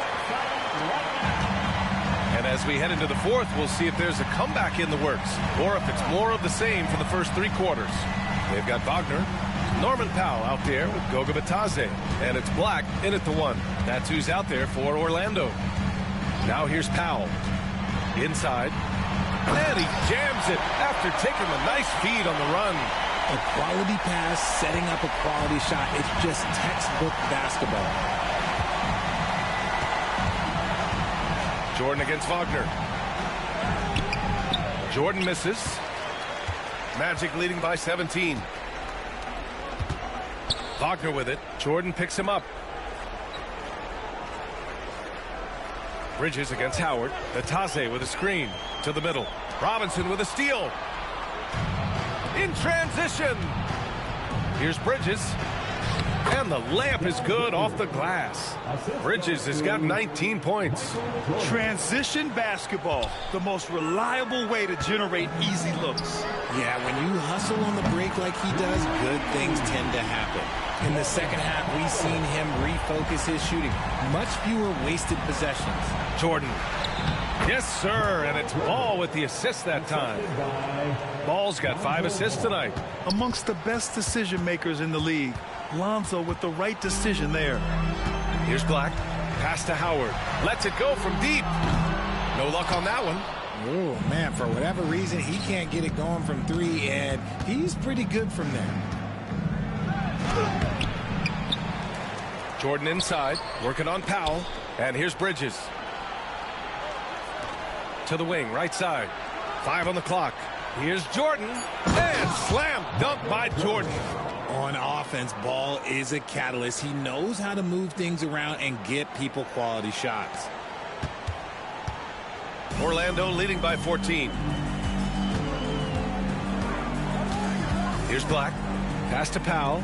And as we head into the fourth, we'll see if there's a comeback in the works or if it's more of the same for the first 3 quarters. They've got Wagner, Norman Powell out there with Goga Bitadze, and it's Black in at the 1. That's who's out there for Orlando. Now here's Powell. Inside. And he jams it after taking a nice feed on the run. A quality pass, setting up a quality shot. It's just textbook basketball. Jordan against Wagner. Jordan misses. Magic leading by 17. Wagner with it. Jordan picks him up. Bridges against Howard. Bitadze with a screen to the middle. Robinson with a steal. In transition. Here's Bridges. And the layup is good off the glass. Bridges has got 19 points. Transition basketball, the most reliable way to generate easy looks. Yeah, when you hustle on the break like he does, good things tend to happen. In the second half, we've seen him refocus his shooting. Much fewer wasted possessions. Jordan. Yes, sir, and it's Ball with the assist that time. Ball's got 5 assists tonight. Amongst the best decision makers in the league. Lonzo with the right decision there. Here's Black. Pass to Howard. Lets it go from deep. No luck on that one. Oh, man, for whatever reason, he can't get it going from 3, and he's pretty good from there. Jordan inside, working on Powell. And here's Bridges. To the wing, right side. 5 on the clock. Here's Jordan. And slam dunk by Jordan. On offense, Ball is a catalyst. He knows how to move things around and get people quality shots. Orlando leading by 14. Here's Black. Pass to Powell.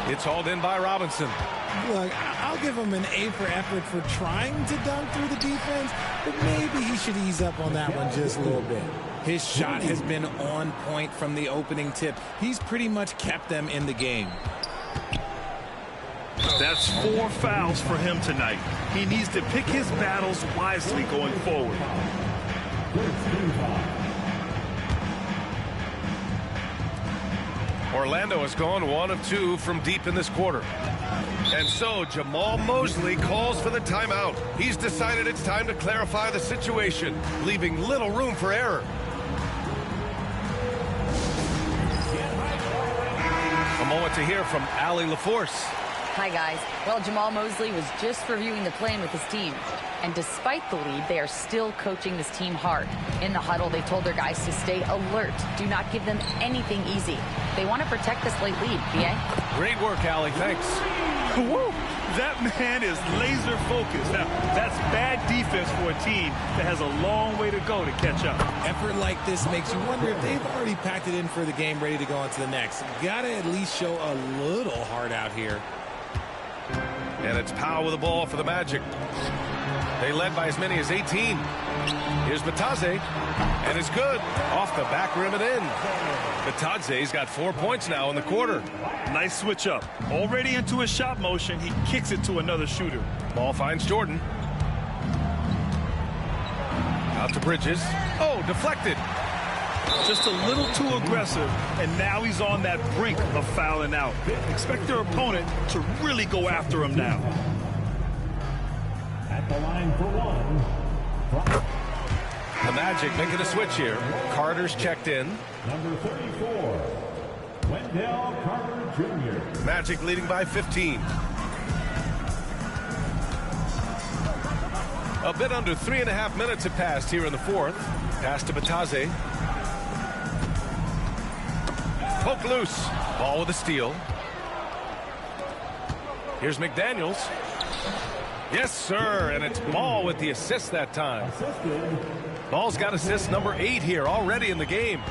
It's hauled in by Robinson. Look, I'll give him an A for effort for trying to dunk through the defense, but maybe he should ease up on that one just a little bit. His shot has been on point from the opening tip. He's pretty much kept them in the game. That's 4 fouls for him tonight. He needs to pick his battles wisely going forward. Orlando has gone 1 of 2 from deep in this quarter. And so Jamal Mosley calls for the timeout. He's decided it's time to clarify the situation, leaving little room for error. A moment to hear from Allie LaForce. Hi, guys. Well, Jamal Mosley was just reviewing the plan with his team. And despite the lead, they are still coaching this team hard. In the huddle, they told their guys to stay alert. Do not give them anything easy. They want to protect this late lead, B.A. Great work, Allie. Thanks. Woo! That man is laser focused. Now, that's bad defense for a team that has a long way to go to catch up. Effort like this makes you wonder if they've already packed it in for the game, ready to go on to the next. Gotta at least show a little heart out here. And it's Powell with the ball for the Magic. They led by as many as 18. Here's Bitadze, and it's good. Off the back rim and in. Bitadze's got 4 points now in the quarter. Nice switch up. Already into his shot motion, he kicks it to another shooter. Ball finds Jordan. Out to Bridges. Oh, deflected. Just a little too aggressive, and now he's on that brink of fouling out. Expect their opponent to really go after him now. At the line for 1. The Magic making a switch here. Carter's checked in. Number 34, Wendell Carter Jr. Magic leading by 15. A bit under 3.5 minutes have passed here in the fourth. Pass to Bataze. Poke loose. Ball with a steal. Here's McDaniels. Yes, sir, and it's Ball with the assist that time. Ball's got assist number 8 here already in the game.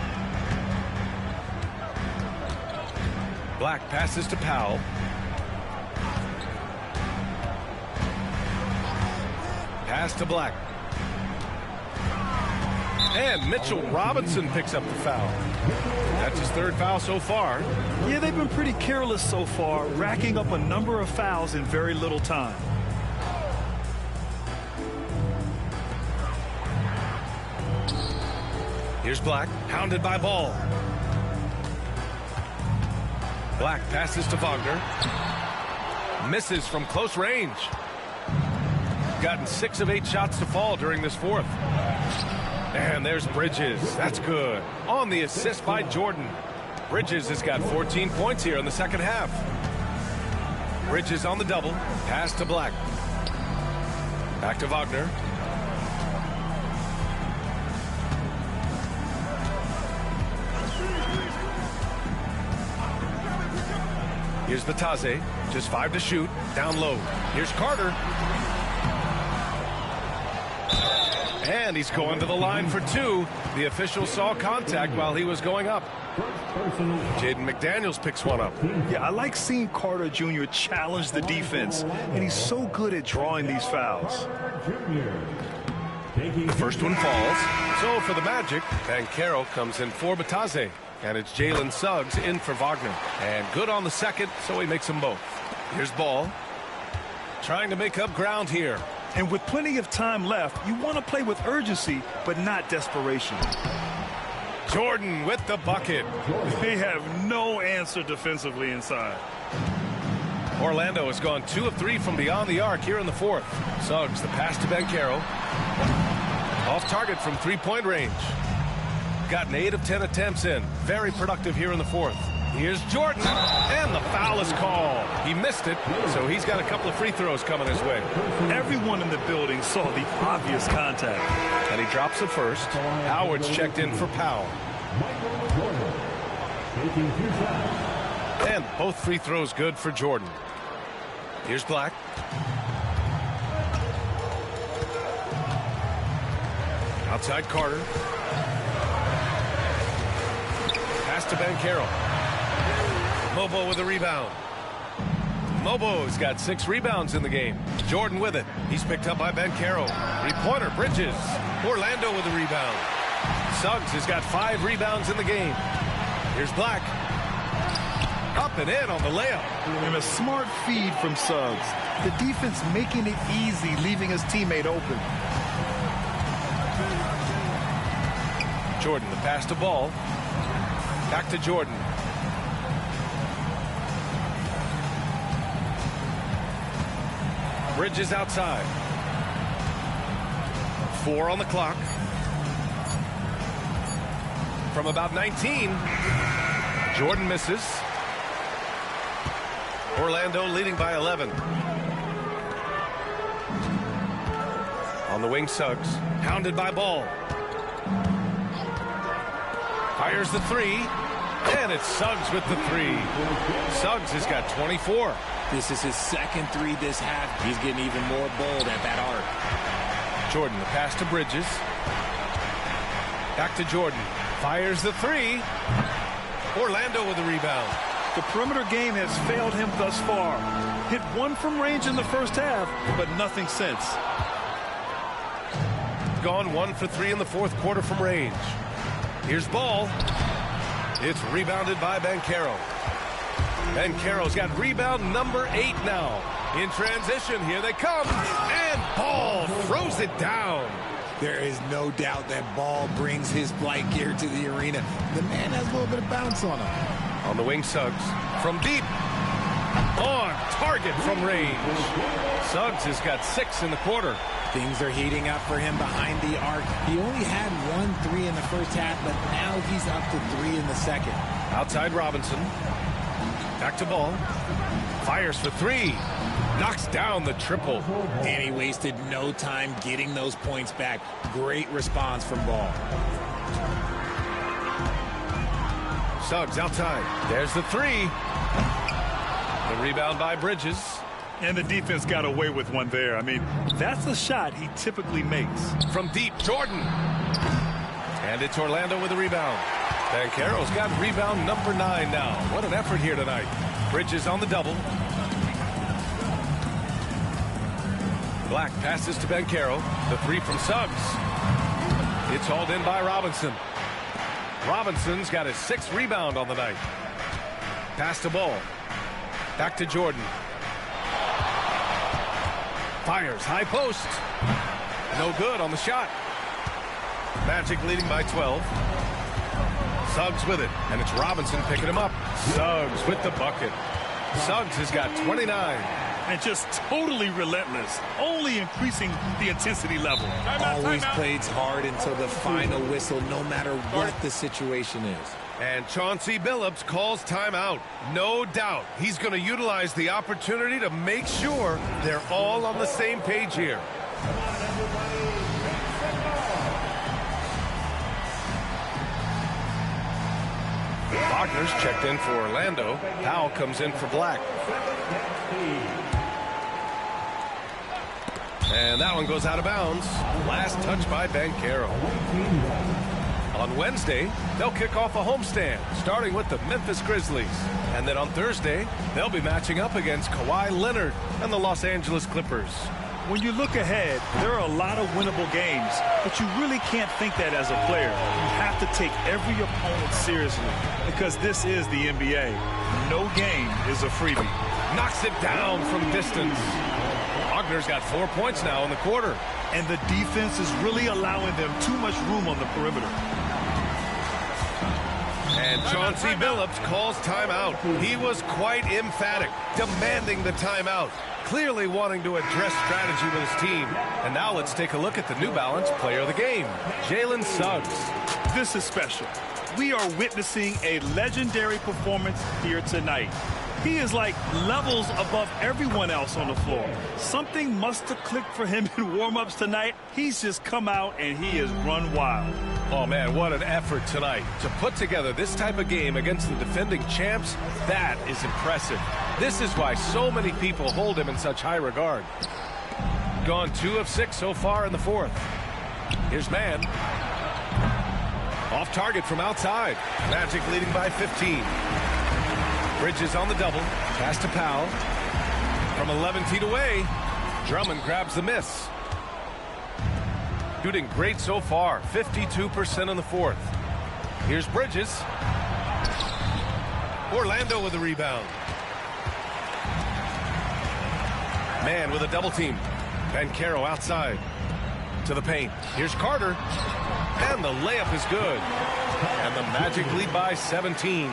Black passes to Powell. Pass to Black. And Mitchell Robinson picks up the foul. That's his 3rd foul so far. Yeah, they've been pretty careless so far, racking up a number of fouls in very little time. Here's Black, hounded by Ball. Black passes to Wagner. Misses from close range. Gotten 6 of 8 shots to fall during this fourth. And there's Bridges. That's good. On the assist by Jordan. Bridges has got 14 points here in the second half. Bridges on the double. Pass to Black. Back to Wagner. Here's Bataze. Just 5 to shoot. Down low. Here's Carter. And he's going to the line for 2. The official saw contact while he was going up. Jaden McDaniels picks one up. Yeah, I like seeing Carter Jr. challenge the defense, and he's so good at drawing these fouls. The first one falls. So for the Magic, Banchero comes in for Bataze. And it's Jalen Suggs in for Wagner. And good on the second, so he makes them both. Here's Ball. Trying to make up ground here. And with plenty of time left, you want to play with urgency, but not desperation. Jordan with the bucket. They have no answer defensively inside. Orlando has gone 2 of 3 from beyond the arc here in the fourth. Suggs, the pass to Banchero. Off target from 3-point range. Gotten 8 of 10 attempts in. Very productive here in the fourth. Here's Jordan, and the foul is called. He missed it, so he's got a couple of free throws coming his way. Everyone in the building saw the obvious contact. And he drops the first. Howard's checked in for Powell. And both free throws good for Jordan. Here's Black. Outside Carter. Pass to Banchero. Mobo with a rebound. Mobo's got 6 rebounds in the game. Jordan with it. He's picked up by Banchero. 3-pointer, Bridges. Orlando with a rebound. Suggs has got 5 rebounds in the game. Here's Black. Up and in on the layup. And a smart feed from Suggs. The defense making it easy, leaving his teammate open. Jordan, the pass to Ball. Back to Jordan. Bridges outside. 4 on the clock. From about 19. Jordan misses. Orlando leading by 11. On the wing, Suggs. Hounded by Ball. Fires the 3. And it's Suggs with the 3. Suggs has got 24. This is his second 3 this half. He's getting even more bold at that arc. Jordan, the pass to Bridges. Back to Jordan. Fires the 3. Orlando with the rebound. The perimeter game has failed him thus far. Hit 1 from range in the first half, but nothing since. Gone 1 for 3 in the fourth quarter from range. Here's Ball. It's rebounded by Banchero. Banchero's got rebound number 8 now. In transition, here they come. And Ball throws it down. There is no doubt that Ball brings his flight gear to the arena. The man has a little bit of bounce on him. On the wing, Suggs. From deep. On target from range. Suggs has got 6 in the quarter. Things are heating up for him behind the arc. He only had 1 3 in the first half, but now he's up to 3 in the second. Outside Robinson. Back to Ball. Fires for 3. Knocks down the triple. And he wasted no time getting those points back. Great response from Ball. Suggs outside. There's the three. The rebound by Bridges. And the defense got away with one there. I mean, that's a shot he typically makes. From deep, Jordan. And it's Orlando with the rebound. Banchero's got rebound number 9 now. What an effort here tonight. Bridges on the double. Black passes to Banchero. The three from Suggs. It's hauled in by Robinson. Robinson's got his 6th rebound on the night. Pass to Ball. Back to Jordan. Fires high post. No good on the shot. Magic leading by 12. Suggs with it, and it's Robinson picking him up. Suggs with the bucket. Suggs has got 29. And just totally relentless, only increasing the intensity level. Always plays hard until the final whistle, no matter what the situation is. And Chauncey Billups calls timeout. No doubt he's going to utilize the opportunity to make sure they're all on the same page here. Wagner's checked in for Orlando. Powell comes in for Black. And that one goes out of bounds. Last touch by Banchero. On Wednesday, they'll kick off a homestand, starting with the Memphis Grizzlies. And then on Thursday, they'll be matching up against Kawhi Leonard and the Los Angeles Clippers. When you look ahead, there are a lot of winnable games, but you really can't think that as a player. You have to take every opponent seriously because this is the NBA. No game is a freebie. Knocks it down from distance. Wagner's got 4 points now in the quarter. And the defense is really allowing them too much room on the perimeter. And Chauncey Billups calls timeout. He was quite emphatic, demanding the timeout, clearly wanting to address strategy with his team. And now let's take a look at the New Balance player of the game, Jalen Suggs. This is special. We are witnessing a legendary performance here tonight. He is like levels above everyone else on the floor. Something must have clicked for him in warm-ups tonight. He's just come out and he has run wild. Oh, man, what an effort tonight. To put together this type of game against the defending champs, that is impressive. This is why so many people hold him in such high regard. Gone 2 of 6 so far in the 4th. Here's Mann. Off target from outside. Magic leading by 15. Bridges on the double. Pass to Powell. From 11 feet away, Drummond grabs the miss. Shooting great so far. 52% in the 4th. Here's Bridges. Orlando with the rebound. Mann with a double team. Banchero outside. To the paint. Here's Carter. And the layup is good. And the Magic lead by 17.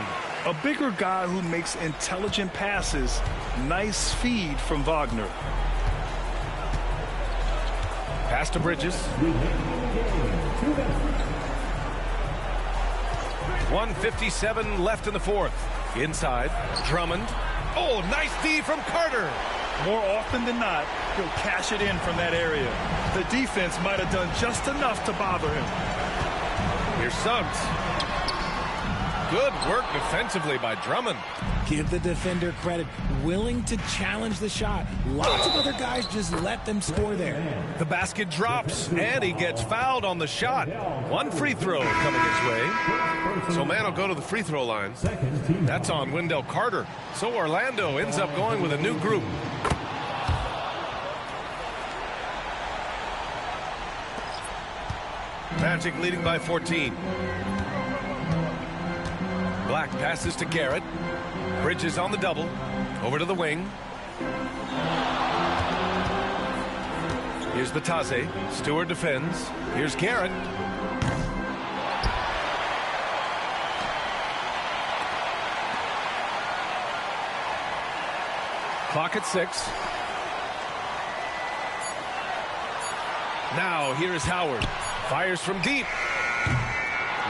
A bigger guy who makes intelligent passes. Nice feed from Wagner. Pass to Bridges. 1:57 left in the 4th. Inside, Drummond. Oh, nice D from Carter. More often than not, he'll cash it in from that area. The defense might have done just enough to bother him. Here's Suggs. Good work defensively by Drummond. Give the defender credit. Willing to challenge the shot. Lots of other guys just let them score there. The basket drops, and he gets fouled on the shot. 1 free throw coming his way. So Mann will go to the free throw line. That's on Wendell Carter. So Orlando ends up going with a new group. Magic leading by 14. Black passes to Garrett. Bridges on the double. Over to the wing. Here's Batase. Stewart defends. Here's Garrett. Clock at 6. Now here is Howard. Fires from deep.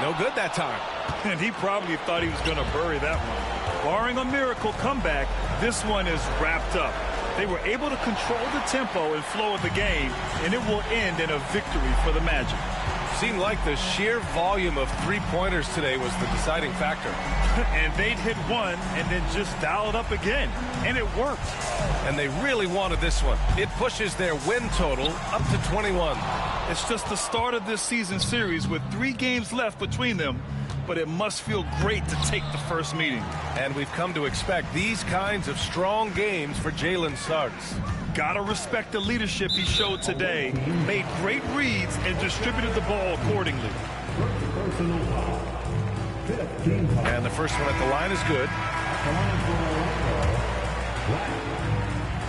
No good that time. And he probably thought he was going to bury that one. Barring a miracle comeback, this one is wrapped up. They were able to control the tempo and flow of the game, and it will end in a victory for the Magic. Seemed like the sheer volume of three-pointers today was the deciding factor. And they'd hit one and then just dial it up again, and it worked. And they really wanted this one. It pushes their win total up to 21. It's just the start of this season series with 3 games left between them, but it must feel great to take the first meeting. And we've come to expect these kinds of strong games for Jalen Suggs. Gotta respect the leadership he showed today. Made great reads and distributed the ball accordingly. And the first one at the line is good.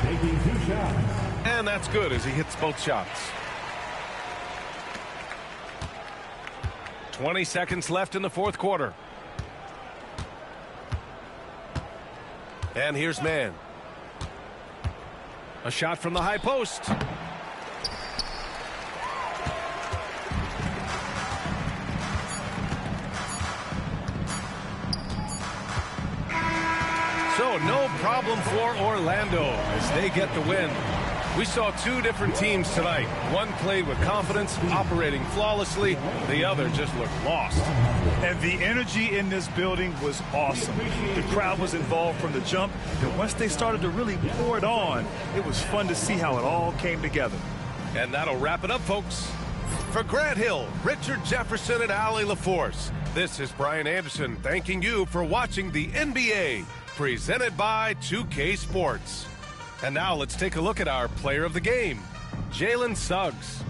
Taking 2 shots. And that's good as he hits both shots. 20 seconds left in the fourth quarter. And here's Mann. A shot from the high post. So no problem for Orlando as they get the win. We saw 2 different teams tonight. One played with confidence, operating flawlessly. The other just looked lost. And the energy in this building was awesome. The crowd was involved from the jump, and once they started to really pour it on, it was fun to see how it all came together. And that'll wrap it up, folks. For Grant Hill, Richard Jefferson, and Allie LaForce, this is Brian Anderson thanking you for watching the NBA, presented by 2K Sports. And now let's take a look at our player of the game, Jalen Suggs.